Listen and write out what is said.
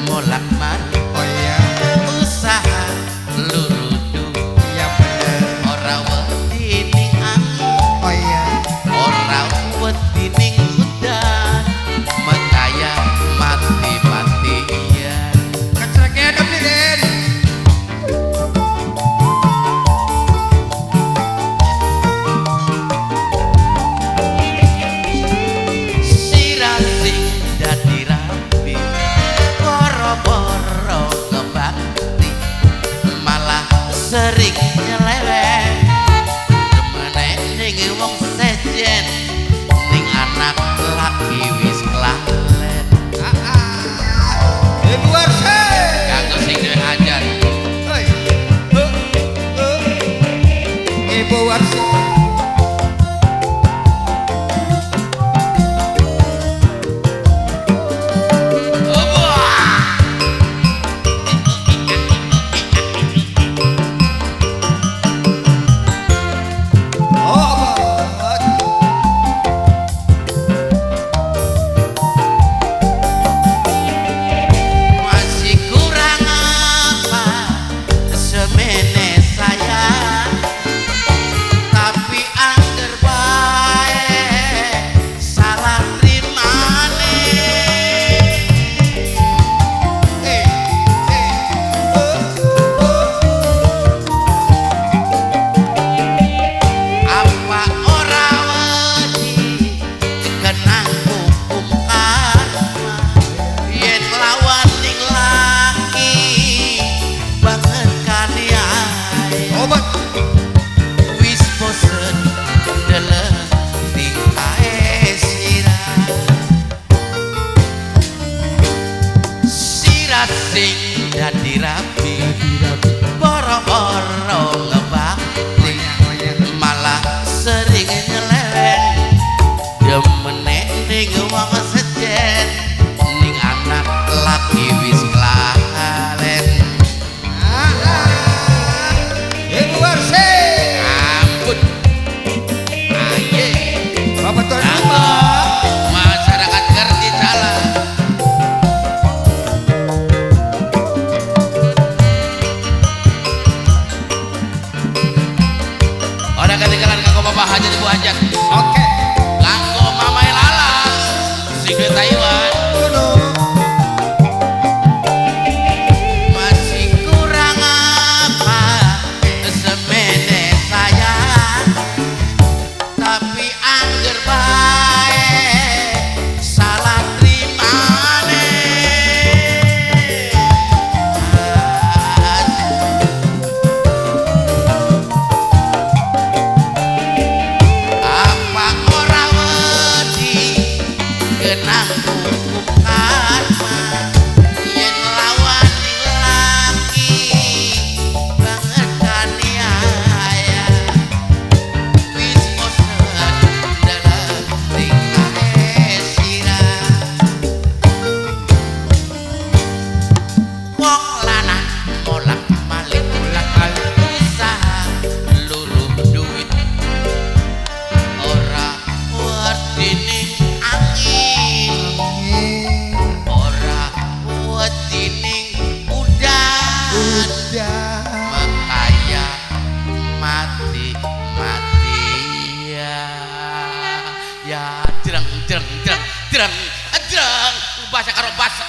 molak-malik. Oh iya. Usaha lurudu Iya bener. ora wedi ning angin, Oh iya. ora wedi ning udan, mekaya mati-matian. Kecreknya dong nih Den. Sirah sing dadi rapi, boro-boro ngebakti, malah sering nyeleweng. Demeneh ning wong sejen, ning anak laki wis kelalen. Ibu Warse. Kanggo sing duwe hajat. Hei. Ibu Warse. Oh, abad. Masih kurang apa semene saya, tapi angger bae salah trimane. Eh, Apa ora wedi kenang hukum karma, yen lawan ning laki banget kali ae. Obat. Wis bosen deleng tingkae sirah sing dadi rapi, boro-boro ngebakti, malah sering nyeleweng. Demeneh ning wong sejen, ning anak laki wis kelalen. Ibu Warse. Ampun aye Bapak Tuan Ampun. Rumah. Masyarakat ngerti salah. Orang ketinggalan kanggo bapak hajat ibu hajat, Oke. kanggo mama Lala sing di Taiwan. Kuno. Masih kurang apa semene saya, tapi angger bae salah trimane. Apa ora wedi kenang hukum karma, yen lawan ning laki banget kaniaya. Wis bosen dalam tingkae sirah. Wong lanang molak-malik usaha luluh duit, ora wedi ning angin, ora wedi ning udan, Udah. makanya mati-matian. Ya jreng jreng jreng jreng jreng bahasa karo bahasa